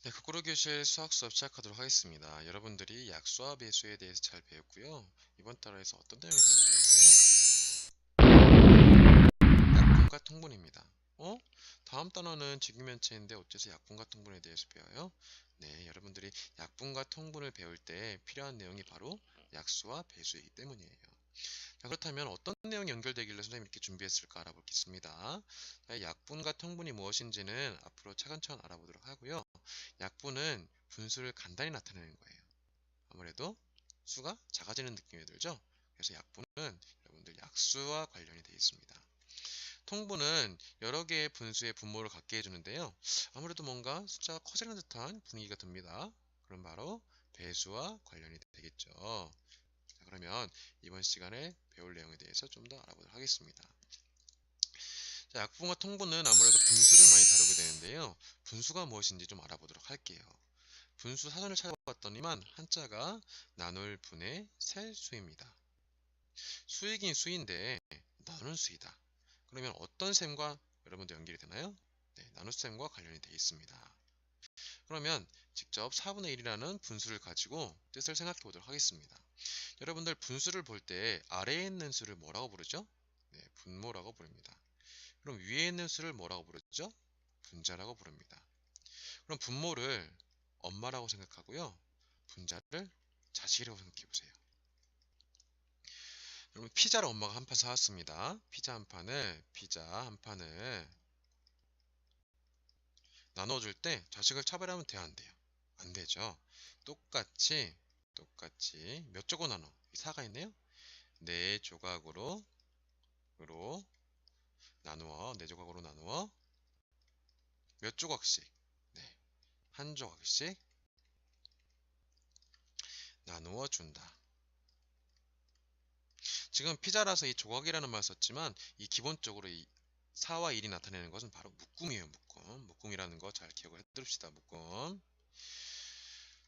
네, 거꾸로 교실 수학 수업 시작하도록 하겠습니다. 여러분들이 약수와 배수에 대해서 잘 배웠고요. 이번 달에서 어떤 내용에 대해서 배울까요? 약분과 통분입니다. 다음 단어는 직육면체인데 어째서 약분과 통분에 대해서 배워요? 네, 여러분들이 약분과 통분을 배울 때 필요한 내용이 바로 약수와 배수이기 때문이에요. 자, 그렇다면 어떤 내용이 연결되길래 선생님이 이렇게 준비했을까 알아보겠습니다. 자, 약분과 통분이 무엇인지는 앞으로 차근차근 알아보도록 하고요. 약분은 분수를 간단히 나타내는 거예요. 아무래도 수가 작아지는 느낌이 들죠? 그래서 약분은 여러분들 약수와 관련이 되어 있습니다. 통분은 여러 개의 분수의 분모를 갖게 해주는데요. 아무래도 뭔가 숫자가 커지는 듯한 분위기가 듭니다. 그럼 바로 배수와 관련이 되겠죠. 자, 그러면 이번 시간에 배울 내용에 대해서 좀 더 알아보도록 하겠습니다. 자, 약분과 통분은 아무래도 분수를 많이 다루게 되는데요. 분수가 무엇인지 좀 알아보도록 할게요. 분수 사전을 찾아봤더니만 한자가 나눌 분의 셀 수입니다. 수이긴 수인데 나누는 수이다. 그러면 어떤 셈과 여러분도 연결이 되나요? 네, 나눗셈과 관련이 되어 있습니다. 그러면 직접 4분의 1이라는 분수를 가지고 뜻을 생각해 보도록 하겠습니다. 여러분들 분수를 볼 때 아래에 있는 수를 뭐라고 부르죠? 네, 분모라고 부릅니다. 그럼 위에 있는 수를 뭐라고 부르죠? 분자라고 부릅니다. 그럼 분모를 엄마라고 생각하고요. 분자를 자식이라고 생각해 보세요. 여러분 피자를 엄마가 한 판 사왔습니다. 피자 한 판을 나눠줄 때 자식을 차별하면 돼요, 안 돼요? 안 되죠. 똑같이 몇 조각 나눠? 4가 있네요. 네 조각으로 네 조각으로 나누어 몇 조각씩? 네, 한 조각씩 나누어 준다. 지금 피자라서 이 조각이라는 말 썼지만 이 기본적으로 이 4와 1이 나타내는 것은 바로 묶음이에요. 묶음이라는 거 잘 기억을 해둡시다. 묶음.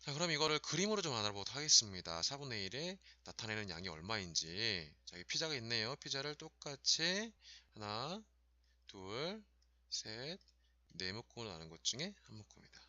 자, 그럼 이거를 그림으로 좀 알아보도록 하겠습니다. 4분의 1에 나타내는 양이 얼마인지. 자, 여기 피자가 있네요. 피자를 똑같이 하나, 둘, 셋, 네 묶음으로 나눈 것 중에 한 묶음이다.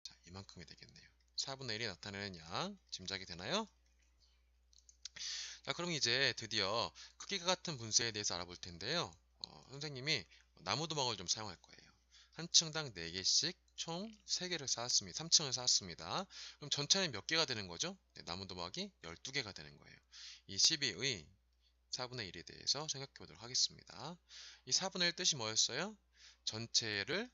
자, 이만큼이 되겠네요. 4분의 1이 나타내는 양 짐작이 되나요? 자, 그럼 이제 드디어 크기가 같은 분수에 대해서 알아볼 텐데요. 선생님이 나무도막을 좀 사용할 거예요. 한 층당 4개씩 총 3개를 쌓았습니다. 3층을 쌓았습니다. 그럼 전체는 몇 개가 되는 거죠? 네, 나무도막이 12개가 되는 거예요. 이 12의 4분의 1에 대해서 생각해 보도록 하겠습니다. 이 4분의 1 뜻이 뭐였어요? 전체를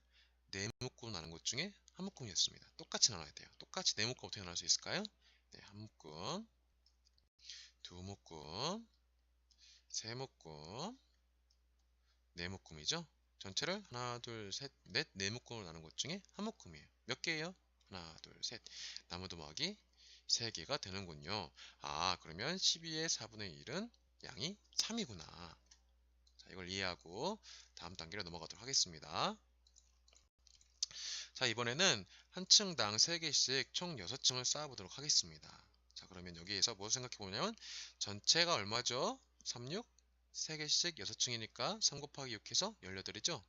4묶음 나눈 것 중에 한 묶음이었습니다. 똑같이 나눠야 돼요. 똑같이 4묶음 어떻게 나눌 수 있을까요? 네, 한 묶음, 두 묶음, 세 묶음, 네 묶음이죠. 전체를 하나, 둘, 셋, 넷, 네 묶음으로 나눈 것 중에 한 묶음이에요. 몇 개예요? 하나, 둘, 셋. 나무도막이 3개가 되는군요. 아, 그러면 12의 4분의 1은 양이 3이구나. 자, 이걸 이해하고 다음 단계로 넘어가도록 하겠습니다. 자, 이번에는 한 층당 3개씩 총 6층을 쌓아보도록 하겠습니다. 자, 그러면 여기에서 뭐 생각해 보냐면 전체가 얼마죠? 36? 3개씩 6층이니까 3 곱하기 6 해서 18이죠?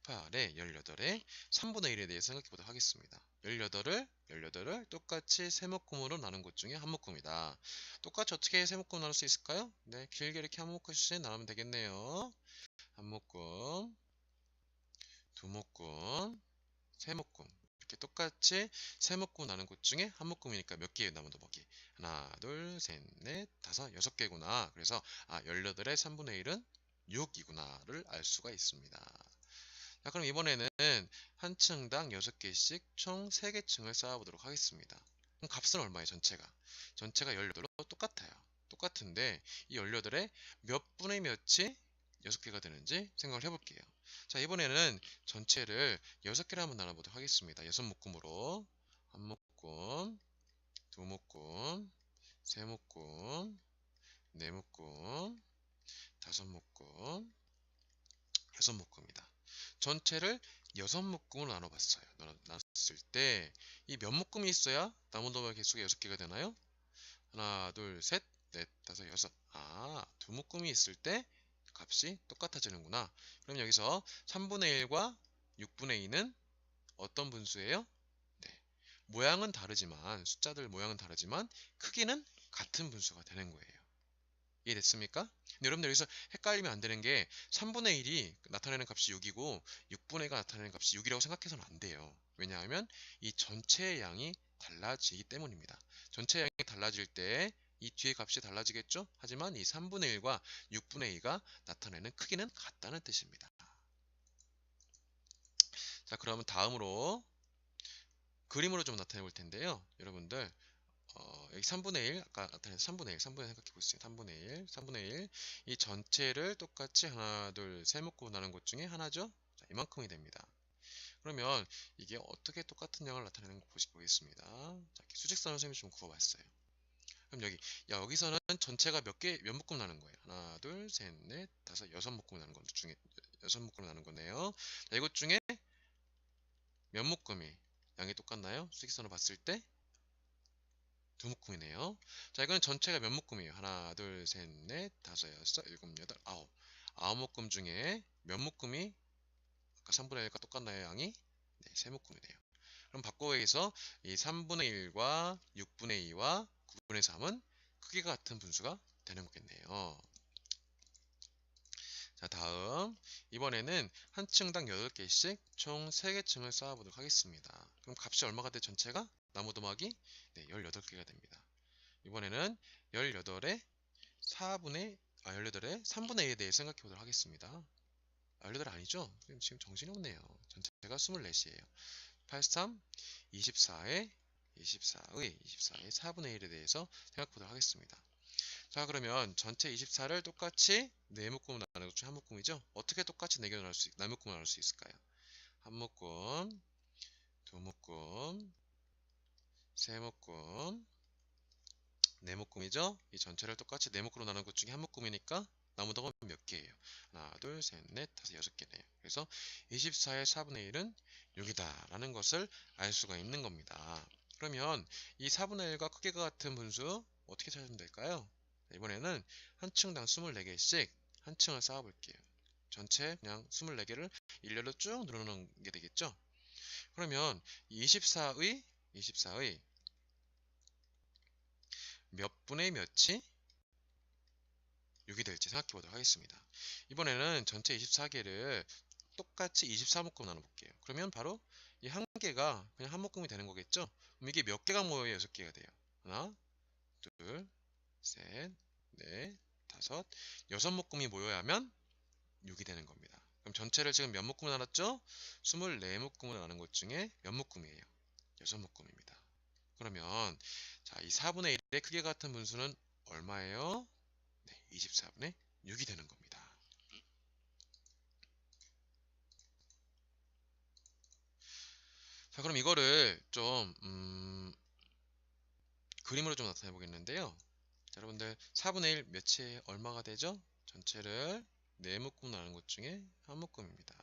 18에 18에 3분의 1에 대해서 생각해 보도록 하겠습니다. 18을 똑같이 세묶음으로 나눈 것 중에 한 묶음이다. 똑같이 어떻게 세묶음 나눌 수 있을까요? 네, 길게 이렇게 한 묶음씩 나누면 되겠네요. 한 묶음, 두 묶음, 세 묶음. 이렇게 똑같이 세 묶음 나눈 것 중에 한 묶음이니까 몇 개의 나무도박이? 하나, 둘, 셋, 넷, 다섯, 6개구나. 그래서 18의 3분의 1은 6이구나를 알 수가 있습니다. 자, 그럼 이번에는 한 층당 6개씩 총 3개 층을 쌓아보도록 하겠습니다. 그럼 값은 얼마예요, 전체가? 전체가 18로 똑같아요. 똑같은데 이 18의 몇 분의 몇이 6개가 되는지 생각을 해볼게요. 자, 이번에는 전체를 6개로 한번 나눠보도록 하겠습니다. 6묶음으로 한 묶음, 두 묶음, 세 묶음, 네 묶음, 다섯 묶음, 여섯 묶음이다. 전체를 6묶음으로 나눠봤어요. 나눴을 때 이 몇 묶음이 있어야 나무도마 개수가 6개가 되나요? 하나, 둘, 셋, 넷, 다섯, 여섯. 아, 두 묶음이 있을 때 값이 똑같아지는구나. 그럼 여기서 3분의 1과 6분의 2는 어떤 분수예요? 네, 모양은 다르지만 숫자들 모양은 다르지만 크기는 같은 분수가 되는 거예요. 이해됐습니까? 근데 여러분들 여기서 헷갈리면 안 되는 게 3분의 1이 나타내는 값이 6이고 6분의 1가 나타내는 값이 6이라고 생각해서는 안 돼요. 왜냐하면 이 전체의 양이 달라지기 때문입니다. 전체 양이 달라질 때 이 뒤에 값이 달라지겠죠? 하지만 이 3분의 1과 6분의 2가 나타내는 크기는 같다는 뜻입니다. 자, 그러면 다음으로 그림으로 좀 나타내 볼 텐데요. 여러분들 여기 3분의 1, 아까 나타낸 3분의 1, 3분의 1 생각해 보세요. 3분의 1, 3분의 1. 이 전체를 똑같이 하나, 둘, 세 묶고 나눈 것 중에 하나죠? 자, 이만큼이 됩니다. 그러면 이게 어떻게 똑같은 양을 나타내는 거 보겠습니다. 자, 이렇게 수직선을 선생님이 좀 그어봤어요. 그럼 여기서는 전체가 몇 묶음 나는 거예요? 하나, 둘, 셋, 넷, 다섯, 여섯 묶음 나는 것 중에, 여섯 묶음 나는 거네요. 자, 이것 중에 몇 묶음이 양이 똑같나요? 수직선을 봤을 때 두 묶음이네요. 자, 이거는 전체가 몇 묶음이에요? 하나, 둘, 셋, 넷, 다섯, 여섯, 일곱, 여덟, 아홉. 아홉 묶음 중에 몇 묶음이 아까 3분의 1과 똑같나요, 양이? 네, 세 묶음이네요. 그럼 바꿔서 이 3분의 1과 6분의 2와 9분의 3은 크기가 같은 분수가 되는 거겠네요. 자, 다음 이번에는 한 층당 8개씩 총 3개 층을 쌓아보도록 하겠습니다. 그럼 값이 얼마가 돼? 전체가? 나무 도막이? 네, 18개가 됩니다. 이번에는 18의 18의 3분의 1에 대해 생각해 보도록 하겠습니다. 18 아니죠? 지금 정신이 없네요. 전체가 24이에요. 83, 24의 24의 4분의 1에 대해서 생각해 보도록 하겠습니다. 자, 그러면 전체 24를 똑같이 4묶음으로 나누는 것 중 한 묶음이죠? 어떻게 똑같이 4묶음으로 나눌 수 있을까요? 한 묶음, 두 묶음, 세 묶음, 네 묶음이죠? 이 전체를 똑같이 네 묶음으로 나눈 것 중에 한 묶음이니까 나무 덕은 몇 개예요? 하나, 둘, 셋, 넷, 다섯, 여섯 개네요. 그래서 24의 4분의 1은 6이다 라는 것을 알 수가 있는 겁니다. 그러면 이 4분의 1과 크기가 같은 분수 어떻게 찾으면 될까요? 이번에는 한 층당 24개씩 한 층을 쌓아 볼게요. 전체 그냥 24개를 일렬로 쭉 늘어놓는 게 되겠죠? 그러면 24의 몇 분의 몇이 6이 될지 생각해 보도록 하겠습니다. 이번에는 전체 24개를 똑같이 24묶음 나눠볼게요. 그러면 바로 이 한 개가 그냥 한 묶음이 되는 거겠죠? 그럼 이게 몇 개가 모여야 6개가 돼요? 하나, 둘, 셋, 넷, 다섯, 여섯 묶음이 모여야만 6이 되는 겁니다. 그럼 전체를 지금 몇 묶음을 나눴죠? 24묶음을 나눈 것 중에 몇 묶음이에요? 6묶음입니다. 그러면 자, 이 4분의 1의 크기 같은 분수는 얼마예요? 네, 24분의 6이 되는 겁니다. 자, 그럼 이거를 좀 그림으로 좀 나타내 보겠는데요. 자, 여러분들 4분의 1 몇이 얼마가 되죠? 전체를 4묶음 나눈 것 중에 한 묶음입니다.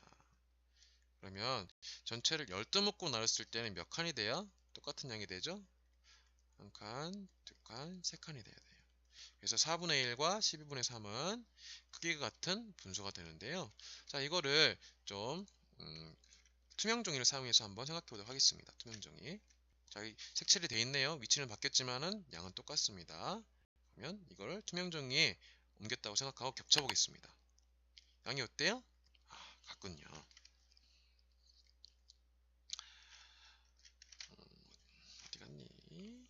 그러면 전체를 12묶음 나눴을 때는 몇 칸이 돼야 똑같은 양이 되죠? 한 칸, 두 칸, 세 칸이 돼야 돼요. 그래서 4분의 1과 12분의 3은 크기가 같은 분수가 되는데요. 자, 이거를 좀 투명 종이를 사용해서 한번 생각해 보도록 하겠습니다. 투명 종이. 자, 이 색칠이 되어 있네요. 위치는 바뀌었지만은 양은 똑같습니다. 그러면 이거를 투명 종이에 옮겼다고 생각하고 겹쳐 보겠습니다. 양이 어때요? 아, 같군요. 어디 갔니?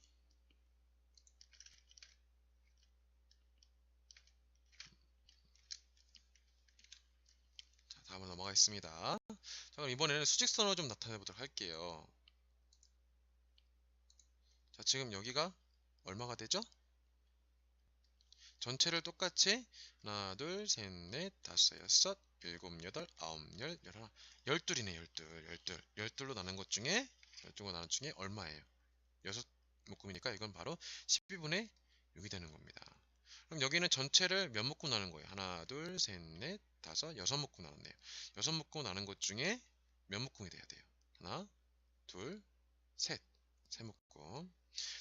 자, 다음으로 넘어가겠습니다. 자, 그럼 이번에는 수직선으로 좀 나타내 보도록 할게요. 자, 지금 여기가 얼마가 되죠? 전체를 똑같이 하나, 둘, 셋, 넷, 다섯, 여섯, 일곱, 여덟, 아홉, 열, 열하나, 열둘이네, 열둘로 나눈 것 중에 열둘로 나눈 중에 얼마예요? 여섯 묶음이니까 이건 바로 12분의 6이 되는 겁니다. 그럼 여기는 전체를 몇 묶음 나눈 거예요? 하나, 둘, 셋, 넷, 다섯, 여섯 묶음 나눴네요. 여섯 묶음 나눈 것 중에 몇 묶음이 돼야 돼요? 하나, 둘, 셋, 세 묶음.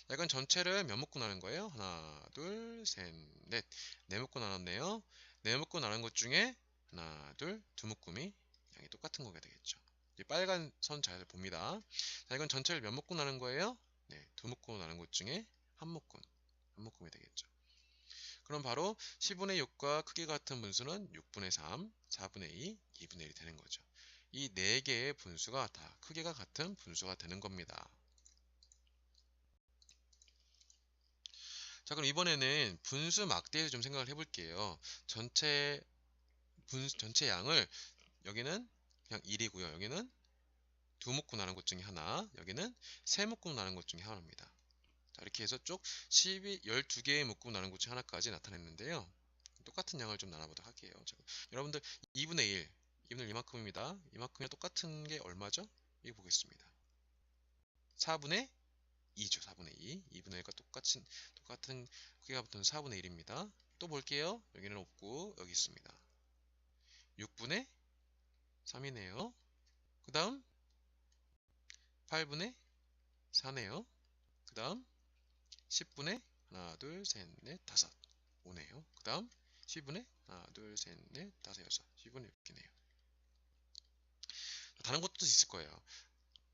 자, 이건 전체를 몇 묶고 나눈 거예요? 하나, 둘, 셋, 넷. 네 묶고 나눴네요. 네 묶고 나눈 것 중에 하나, 둘, 두 묶음이 양이 똑같은 거가 되겠죠. 이 빨간 선 잘 봅니다. 자, 이건 전체를 몇 묶음 나눈 거예요? 네, 두 묶음 나눈 것 중에 한 묶음이 되겠죠. 그럼 바로 10분의 6과 크기 같은 분수는 6분의 3, 4분의 2, 2분의 1이 되는 거죠. 이 4개의 분수가 다 크기가 같은 분수가 되는 겁니다. 자, 그럼 이번에는 분수 막대에서 좀 생각을 해볼게요. 전체 양을 여기는 그냥 1이고요. 여기는 두 묶음 나눈 것 중에 하나, 여기는 세 묶음 나눈 것 중에 하나입니다. 자, 이렇게 해서 쭉 12개의 묶음 나눈 것 중에 하나까지 나타냈는데요. 똑같은 양을 좀 나눠보도록 할게요. 자, 여러분들 2분의 1, 2분의 1 이만큼입니다. 이만큼이랑 똑같은 게 얼마죠? 이거 보겠습니다. 4분의 2죠. 4분의 2. 2분의 1과 똑같은 크기가 붙은 4분의 1입니다. 또 볼게요. 여기는 없고 여기 있습니다. 6분의 3이네요. 그 다음 8분의 4네요. 그 다음 10분의 하나, 둘, 셋, 넷, 다섯 5네요. 그 다음 10분의 하나, 둘, 셋, 넷, 다섯, 여섯 10분의 6이네요. 다른 것도 있을 거예요.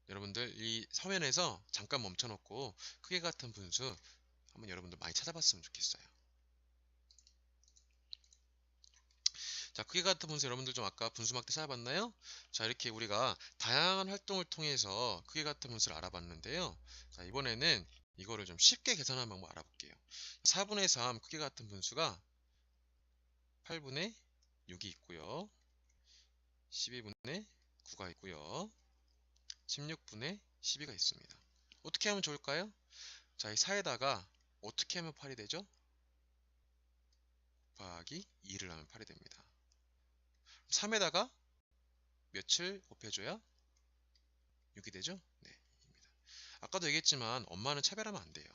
여러분들 이 서면에서 잠깐 멈춰놓고 크기 같은 분수 한번 여러분들 많이 찾아봤으면 좋겠어요. 자, 크기 같은 분수 여러분들 좀 아까 분수막대 찾아봤나요? 자, 이렇게 우리가 다양한 활동을 통해서 크기 같은 분수를 알아봤는데요. 자, 이번에는 이거를 좀 쉽게 계산하는 방법 알아볼게요. 4분의 3 크기 같은 분수가 8분의 6이 있고요. 12분의 9가 있고요. 16분의 12가 있습니다. 어떻게 하면 좋을까요? 자, 이 4에다가 어떻게 하면 8이 되죠? 곱하기 2를 하면 8이 됩니다. 3에다가 몇을 곱해줘야 6이 되죠? 네, 2입니다. 아까도 얘기했지만 엄마는 차별하면 안 돼요.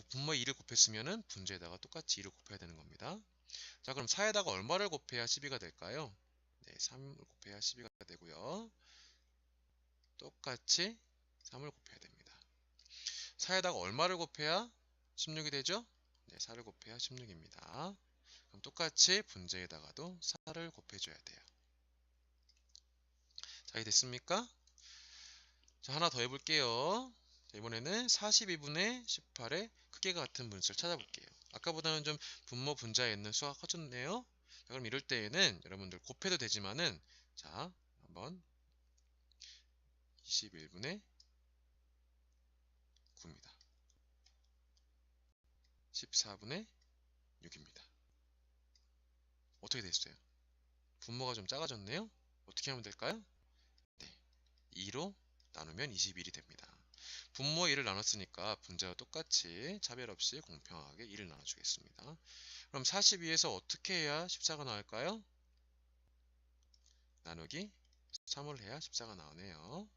분모에 2를 곱했으면 분자에다가 똑같이 2를 곱해야 되는 겁니다. 자, 그럼 4에다가 얼마를 곱해야 12가 될까요? 네, 3을 곱해야 12가 되고요. 똑같이 3을 곱해야 됩니다. 4에다가 얼마를 곱해야 16이 되죠? 네, 4를 곱해야 16입니다. 그럼 똑같이 분자에다가도 4를 곱해줘야 돼요. 자, 이해됐습니까? 자, 하나 더 해볼게요. 자, 이번에는 42분의 18의 크기가 같은 분수를 찾아볼게요. 아까보다는 좀 분모 분자에 있는 수가 커졌네요. 자, 그럼 이럴 때에는 여러분들 곱해도 되지만은 자, 한번 21분의 9입니다. 14분의 6입니다. 어떻게 됐어요? 분모가 좀 작아졌네요. 어떻게 하면 될까요? 네, 2로 나누면 21이 됩니다. 분모 1을 나눴으니까 분자와 똑같이 차별 없이 공평하게 1을 나눠주겠습니다. 그럼 42에서 어떻게 해야 14가 나올까요? 나누기 3을 해야 14가 나오네요.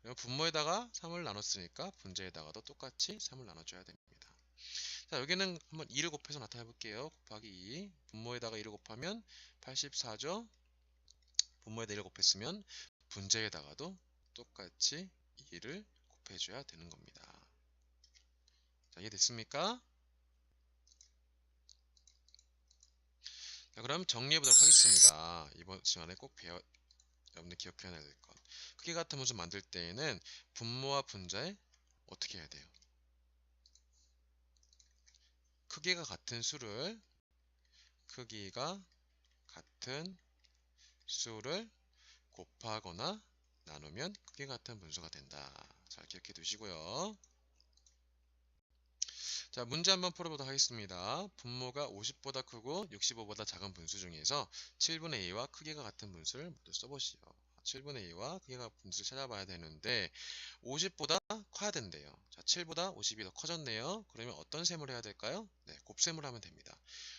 그럼 분모에다가 3을 나눴으니까 분자에다가도 똑같이 3을 나눠줘야 됩니다. 자, 여기는 한번 2를 곱해서 나타내 볼게요. 곱하기 2. 분모에다가 2를 곱하면 84죠. 분모에다 1을 곱했으면 분자에다가도 똑같이 2를 곱해줘야 되는 겁니다. 자, 이해됐습니까? 자, 그럼 정리해 보도록 하겠습니다. 이번 시간에 꼭 여러분들 기억해야 될 것. 크기 같은 분수 만들 때에는 분모와 분자에 어떻게 해야 돼요? 크기가 같은 수를 곱하거나 나누면 크기 같은 분수가 된다. 잘 기억해 두시고요. 자, 문제 한번 풀어보도록 하겠습니다. 분모가 50보다 크고 65보다 작은 분수 중에서 7분의 2와 크기가 같은 분수를 모두 써보시오. 7분의 2와 크기가 같은 분수를 찾아봐야 되는데 50보다 커야 된대요. 자, 7보다 50이 더 커졌네요. 그러면 어떤 셈을 해야 될까요? 네, 곱셈을 하면 됩니다.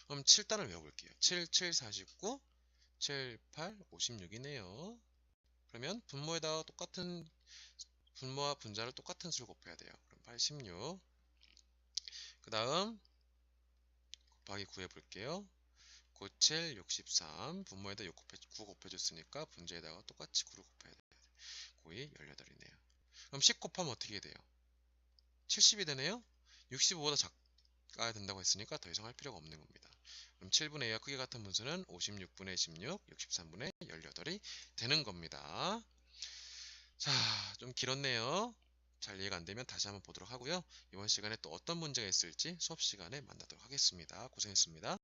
그럼 7단을 외워볼게요. 7, 7, 49, 7, 8, 56이네요. 그러면 분모와 분자를 똑같은 수를 곱해야 돼요. 그럼 86. 그 다음 곱하기 9 해볼게요. 9, 7, 63. 분모에다 9 곱해줬으니까 분자에다가 똑같이 9를 곱해야 돼요. 9이 18이네요. 그럼 10 곱하면 어떻게 돼요? 70이 되네요. 65보다 까야 된다고 했으니까 더 이상 할 필요가 없는 겁니다. 그럼 7분의 2와 크기 같은 분수는 56분의 16, 63분의 18이 되는 겁니다. 자, 좀 길었네요. 잘 이해가 안 되면 다시 한번 보도록 하고요. 이번 시간에 또 어떤 문제가 있을지 수업 시간에 만나도록 하겠습니다. 고생했습니다.